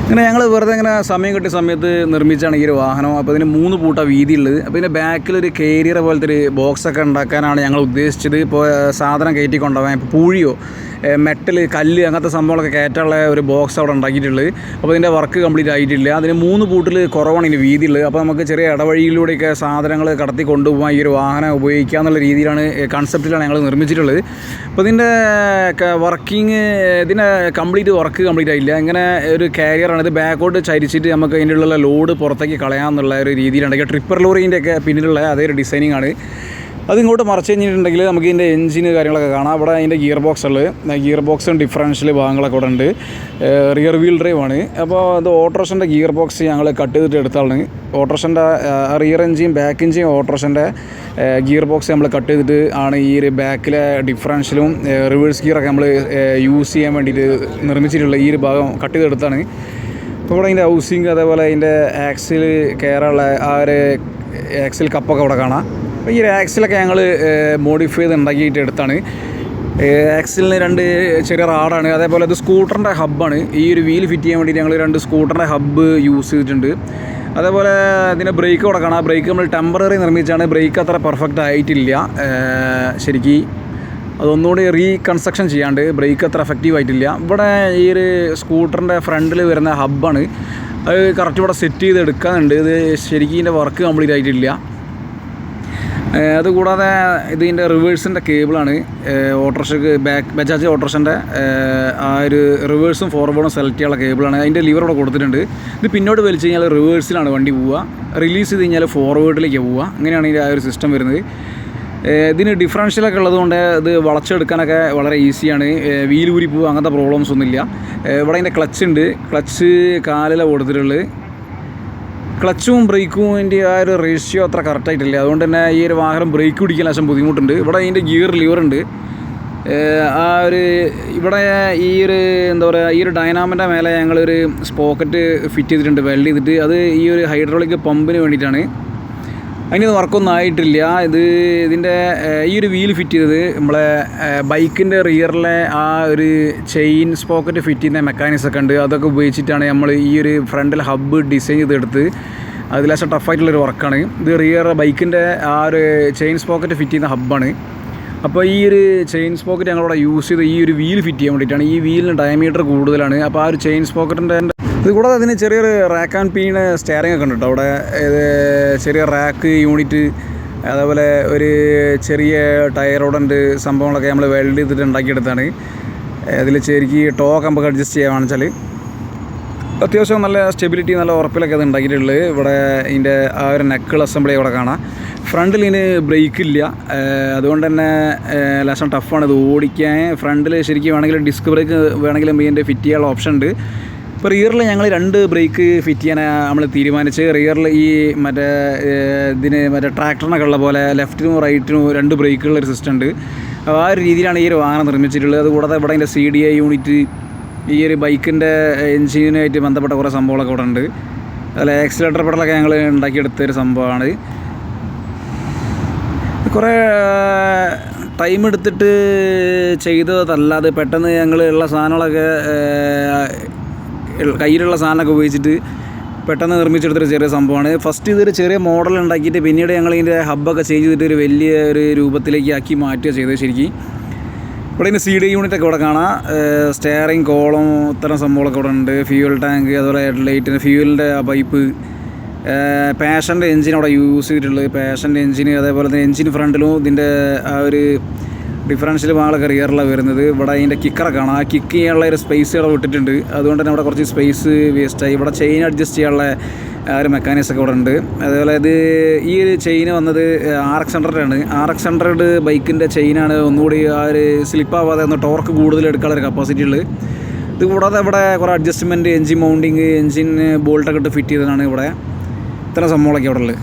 ഇങ്ങനെ ഞങ്ങൾ വെറുതെ ഇങ്ങനെ സമയം കിട്ടിയ സമയത്ത് നിർമ്മിച്ചാണ് ഈ ഒരു വാഹനം. അപ്പോൾ ഇതിന് 3 പൂട്ട വീതിയുള്ളത്. അപ്പോൾ ഇതിൻ്റെ ബാക്കിലൊരു കേരിയർ പോലത്തെ ഒരു ബോക്സൊക്കെ ഉണ്ടാക്കാനാണ് ഞങ്ങൾ ഉദ്ദേശിച്ചത്. ഇപ്പോൾ സാധനം കയറ്റി കൊണ്ടുപോകാൻ, ഇപ്പോൾ പൂഴിയോ മെറ്റൽ കല്ല് അങ്ങനത്തെ സംഭവങ്ങളൊക്കെ കയറ്റാനുള്ള ഒരു ബോക്സ് അവിടെ ഉണ്ടാക്കിയിട്ടുള്ളത്. അപ്പോൾ ഇതിൻ്റെ വർക്ക് കംപ്ലീറ്റ് ആയിട്ടില്ല. അതിന് 3 പൂട്ടിൽ കുറവാണ് ഇതിന് വീതിയുള്ളത്. അപ്പോൾ നമുക്ക് ചെറിയ ഇടവഴിയിലൂടെയൊക്കെ സാധനങ്ങൾ കടത്തി കൊണ്ടുപോകാൻ ഈ ഒരു വാഹനം ഉപയോഗിക്കുക എന്നുള്ള രീതിയിലാണ് കൺസെപ്റ്റിലാണ് ഞങ്ങൾ നിർമ്മിച്ചിട്ടുള്ളത്. അപ്പോൾ ഇതിൻ്റെ വർക്കിംഗ് ഇതിൻ്റെ വർക്ക് കംപ്ലീറ്റ് ആയില്ല. ഇങ്ങനെ ഒരു കാരിയറാണ്. ഇത് ബാക്കോട്ട് ചരിച്ചിട്ട് നമുക്ക് അതിൻ്റെ ഉള്ള ലോഡ് പുറത്തേക്ക് കളയാമെന്നുള്ള ഒരു രീതിയിലുണ്ടെങ്കിൽ ട്രിപ്പർ ലോറിൻ്റെയൊക്കെ പിന്നിലുള്ള അതേ ഒരു ഡിസൈനിങ് ആണ്. അതിങ്ങോട്ട് മറച്ച് കഴിഞ്ഞിട്ടുണ്ടെങ്കിൽ നമുക്ക് ഇതിൻ്റെ എഞ്ചിന് കാര്യങ്ങളൊക്കെ കാണാം. അവിടെ അതിൻ്റെ ഗിയർ ബോക്സും ഡിഫറൻഷ്യൽ ഭാഗങ്ങളൊക്കെ ഇവിടെ ഉണ്ട്. റിയർ വീൽ ഡ്രൈവ് ആണ്. അപ്പോൾ അത് ഓട്ടോറിക്ഷൻ്റെ ഗിയർ ബോക്സ് ഞങ്ങൾ കട്ട് ചെയ്തിട്ട് എടുത്താണ്. ഓട്ടോറിക്ഷൻ്റെ റിയർ എഞ്ചിൻ ബാക്ക് എഞ്ചിൻ ഓട്ടോറിക്ഷൻ്റെ ഗിയർ ബോക്സ് നമ്മൾ കട്ട് ചെയ്തിട്ട് ആണ് ഈ ഒരു ബാക്കിലെ ഡിഫറൻഷ്യലും റിവേഴ്സ് ഗിയറൊക്കെ നമ്മൾ യൂസ് ചെയ്യാൻ വേണ്ടിയിട്ട് നിർമ്മിച്ചിട്ടുള്ള ഈ ഒരു ഭാഗം കട്ട് ചെയ്തെടുത്താണ്. അപ്പോൾ ഇവിടെ അതിൻ്റെ ഹൗസിങ്, അതേപോലെ അതിൻ്റെ ആക്സിൽ കയറാനുള്ള ആ ഒരു ആക്സിൽ കപ്പൊക്കെ അവിടെ കാണാം. അപ്പോൾ ഈ ഒരു ആക്സിലൊക്കെ ഞങ്ങൾ മോഡിഫൈ ചെയ്ത് ഉണ്ടാക്കിയിട്ട് എടുത്താണ്. ആക്സിലിന് 2 ചെറിയ റാഡാണ്. അതേപോലെ ഇത് സ്കൂട്ടറിൻ്റെ ഹബ്ബാണ്. ഈ ഒരു വീൽ ഫിറ്റ് ചെയ്യാൻ വേണ്ടിയിട്ട് ഞങ്ങൾ 2 സ്കൂട്ടറിൻ്റെ ഹബ്ബ് യൂസ് ചെയ്തിട്ടുണ്ട്. അതേപോലെ ഇതിൻ്റെ ബ്രേക്ക് അവിടെ കാണാം. ബ്രേക്ക് നമ്മൾ ടെമ്പററി നിർമ്മിച്ചാണ്. ബ്രേക്ക് അത്ര പെർഫെക്റ്റ് ആയിട്ടില്ല. ശരിക്കും അതൊന്നുകൂടി റീകൺസ്ട്രക്ഷൻ ചെയ്യാണ്ട് ബ്രേക്ക് അത്ര എഫക്റ്റീവ് ആയിട്ടില്ല. ഇവിടെ ഈ ഒരു സ്കൂട്ടറിൻ്റെ ഫ്രണ്ടിൽ വരുന്ന ഹബ്ബാണ്. അത് കറക്റ്റ് ഇവിടെ സെറ്റ് ചെയ്ത് എടുക്കാനുണ്ട്. ഇത് ശരിക്കും ഇതിൻ്റെ വർക്ക് കംപ്ലീറ്റ് ആയിട്ടില്ല. അതുകൂടാതെ ഇതിൻ്റെ റിവേഴ്സിൻ്റെ കേബിളാണ്. ഓട്ടോറിക്ഷയ്ക്ക് ബജാജ് ഓട്ടോറിക്ഷൻ്റെ ആ ഒരു റിവേഴ്സും ഫോർവേഡും സെലക്ട് ചെയ്യാനുള്ള കേബിളാണ്. അതിൻ്റെ ലിവർ ഇവിടെ കൊടുത്തിട്ടുണ്ട്. ഇത് പിന്നോട്ട് വലിച്ചു കഴിഞ്ഞാൽ റിവേഴ്സിലാണ് വണ്ടി പോവുക. റിലീസ് ചെയ്ത് കഴിഞ്ഞാൽ ഫോർവേഡിലേക്ക് പോവുക. അങ്ങനെയാണ് ഇതിൻ്റെ ആ ഒരു സിസ്റ്റം വരുന്നത്. ഇതിന് ഡിഫറൻഷ്യലൊക്കെ ഉള്ളതുകൊണ്ട് ഇത് വളച്ചെടുക്കാനൊക്കെ വളരെ ഈസിയാണ്. വീൽ ഊരി പോവുക അങ്ങനത്തെ പ്രോബ്ലംസ് ഒന്നുമില്ല. ഇവിടെ അതിൻ്റെ ക്ലച്ച് ഉണ്ട്. ക്ലച്ച് കാലിലാണ് കൊടുത്തിട്ടുള്ളത്. ക്ലച്ചും ബ്രേക്കും ഇതിൻ്റെ ആ ഒരു റേഷ്യോ അത്ര കറക്റ്റായിട്ടില്ല. അതുകൊണ്ട് തന്നെ ഈ ഒരു വാഹനം ബ്രേക്ക് പിടിക്കാൻ ലേശം ബുദ്ധിമുട്ടുണ്ട്. ഇവിടെ അതിൻ്റെ ഗിയർ ലിവറുണ്ട്. ആ ഒരു ഇവിടെ ഈ ഒരു എന്താ പറയുക, ഈ ഒരു ഡൈനാമിൻ്റെ മേലെ ഞങ്ങളൊരു സ്പോക്കറ്റ് ഫിറ്റ് ചെയ്തിട്ടുണ്ട്, വെൽഡ് ചെയ്തിട്ട്. അത് ഈ ഒരു ഹൈഡ്രോളിക് പമ്പിന് വേണ്ടിയിട്ടാണ്. അതിന് വർക്കൊന്നും ആയിട്ടില്ല. ഇതിൻ്റെ ഈ ഒരു വീൽ ഫിറ്റ് ചെയ്തത് നമ്മളെ ബൈക്കിൻ്റെ റിയറിലെ ആ ഒരു ചെയിൻ സ്പോക്കറ്റ് ഫിറ്റ് ചെയ്യുന്ന മെക്കാനിക്സൊക്കെ ഉണ്ട്. അതൊക്കെ ഉപയോഗിച്ചിട്ടാണ് നമ്മൾ ഈ ഒരു ഫ്രണ്ടിൽ ഹബ്ബ് ഡിസൈൻ ചെയ്തെടുത്ത്. അത് ലേശം ടഫായിട്ടുള്ളൊരു വർക്കാണ്. ഇത് ബൈക്കിൻ്റെ ആ ഒരു ചെയിൻ സ്പോക്കറ്റ് ഫിറ്റ് ചെയ്യുന്ന ഹബ്ബാണ്. അപ്പോൾ ഈ ഒരു ചെയിൻ സ്പോക്കറ്റ് ഞങ്ങളിവിടെ യൂസ് ചെയ്ത് ഈ ഒരു വീൽ ഫിറ്റ് ചെയ്യാൻ വേണ്ടിയിട്ടാണ്. ഈ വീലിന് ഡയമീറ്റർ കൂടുതലാണ്. അപ്പോൾ ആ ഒരു ചെയിൻ സ്പോക്കറ്റിൻ്റെ ഇത് കൂടാതെ അതിന് ചെറിയൊരു റാക്ക് ആൻഡ് പീൻ സ്റ്റെയറിംഗ് ഒക്കെ ഉണ്ട് കേട്ടോ. അവിടെ ചെറിയ റാക്ക് യൂണിറ്റ്, അതേപോലെ ഒരു ചെറിയ ടയറോടുണ്ട് സംഭവങ്ങളൊക്കെ നമ്മൾ വെൽഡ് ചെയ്തിട്ട് ഉണ്ടാക്കിയെടുത്താണ്. അതിൽ ശരിക്കും ടോക്ക് നമുക്ക് അഡ്ജസ്റ്റ് ചെയ്യുകയാണെന്ന് വെച്ചാൽ അത്യാവശ്യം നല്ല സ്റ്റെബിലിറ്റി, നല്ല ഉറപ്പിലൊക്കെ അത് ഉണ്ടാക്കിയിട്ടുള്ളത്. ഇവിടെ ഇതിൻ്റെ ആ ഒരു നെക്കിൾ അസംബ്ലി ഇവിടെ കാണാം. ഫ്രണ്ടിൽ ഇതിന് ബ്രേക്കില്ല. അതുകൊണ്ട് തന്നെ ലേശം ടഫാണ് ഇത് ഓടിക്കാൻ. ഫ്രണ്ടിൽ ശരിക്കും വേണമെങ്കിൽ ഡിസ്ക് ബ്രേക്ക് വേണമെങ്കിലും ഇതിൻ്റെ ഫിറ്റ് ചെയ്യാനുള്ള ഓപ്ഷൻ ഉണ്ട്. ഇപ്പോൾ റിയറിൽ ഞങ്ങൾ 2 ബ്രേക്ക് ഫിറ്റ് ചെയ്യാൻ നമ്മൾ തീരുമാനിച്ച്. റിയറിൽ ഈ ഇതിന് ട്രാക്ടറിനൊക്കെ ഉള്ള പോലെ ലെഫ്റ്റിനും റൈറ്റിനും 2 ബ്രേക്കുള്ളൊരു സിസ്റ്റം ഉണ്ട്. അപ്പോൾ ആ ഒരു രീതിയിലാണ് ഈ ഒരു വാഹനം നിർമ്മിച്ചിട്ടുള്ളത്. അതുകൂടാതെ ഇവിടെ അതിൻ്റെ CDI യൂണിറ്റ്, ഈ ഒരു ബൈക്കിൻ്റെ എൻജിനുമായിട്ട് ബന്ധപ്പെട്ട കുറേ സംഭവങ്ങളൊക്കെ ഇവിടെ ഉണ്ട്. അതിൽ ആക്സിലേറ്റർ പെടലൊക്കെ ഞങ്ങൾ ഉണ്ടാക്കിയെടുത്തൊരു സംഭവമാണ്. കുറേ ടൈം എടുത്തിട്ട് ചെയ്തതല്ലാതെ പെട്ടെന്ന് ഞങ്ങൾ ഉള്ള സാധനങ്ങളൊക്കെ കയ്യിലുള്ള സാധനമൊക്കെ ഉപയോഗിച്ചിട്ട് പെട്ടെന്ന് നിർമ്മിച്ചെടുത്തൊരു ചെറിയ സംഭവമാണ്. ഫസ്റ്റ് ഇതൊരു ചെറിയ മോഡൽ ഉണ്ടാക്കിയിട്ട് പിന്നീട് ഞങ്ങൾ ഇതിൻ്റെ ഹബ്ബൊക്കെ ചേഞ്ച് ചെയ്തിട്ട് ഒരു വലിയ ഒരു രൂപത്തിലേക്ക് ആക്കി മാറ്റുക ചെയ്തത്. ശരിക്കും ഇവിടെ ഇതിൻ്റെ CDI യൂണിറ്റൊക്കെ ഇവിടെ കാണാം. സ്റ്റെയറിങ് കോളം ഇത്തരം സംഭവങ്ങളൊക്കെ ഇവിടെ ഉണ്ട്. ഫ്യൂവൽ ടാങ്ക്, അതുപോലെ ലൈറ്റിൻ്റെ ഫ്യൂവലിൻ്റെ ആ പൈപ്പ്, പാഷൻ്റെ എഞ്ചിൻ അവിടെ യൂസ് ചെയ്തിട്ടുള്ളത്. പാഷൻ്റെ എഞ്ചിന്, അതേപോലെ തന്നെ എഞ്ചിൻ ഫ്രണ്ടിലും ഇതിൻ്റെ ആ ഒരു ഡിഫറൻഷ്യൽ ഭാഗങ്ങളൊക്കെ റിയറിലാണ് വരുന്നത്. ഇവിടെ അതിൻ്റെ കിക്കറൊക്കെ കാണാം. ആ കിക്ക് ചെയ്യാനുള്ള ഒരു സ്പേസ് ഇവിടെ വിട്ടിട്ടുണ്ട്. അതുകൊണ്ട് തന്നെ ഇവിടെ കുറച്ച് സ്പേസ് വേസ്റ്റായി. ഇവിടെ ചെയിൻ അഡ്ജസ്റ്റ് ചെയ്യാനുള്ള ആ ഒരു മെക്കാനിക്സ് ഒക്കെ ഇവിടെ ഉണ്ട്. അതേപോലെ ഈ ഒരു ചെയിൻ വന്നത് RX100 ആണ്. RX100 ബൈക്കിൻ്റെ ചെയിനാണ്. ഒന്നുകൂടി ആ ഒരു സ്ലിപ്പാവാതെ ഒന്ന് ടോർക്ക് കൂടുതൽ എടുക്കാനുള്ള കപ്പാസിറ്റി ഉള്ളത്. ഇത് കൂടാതെ ഇവിടെ കുറേ അഡ്ജസ്റ്റ്മെൻറ്റ്, എഞ്ചിൻ മൗണ്ടിങ്, എഞ്ചിൻ ബോൾട്ടൊക്കെ ഇട്ട് ഫിറ്റ് ചെയ്തതാണ്. ഇവിടെ ഇത്ര സംഭവങ്ങളൊക്കെ ഇവിടെ ഉള്ളത്.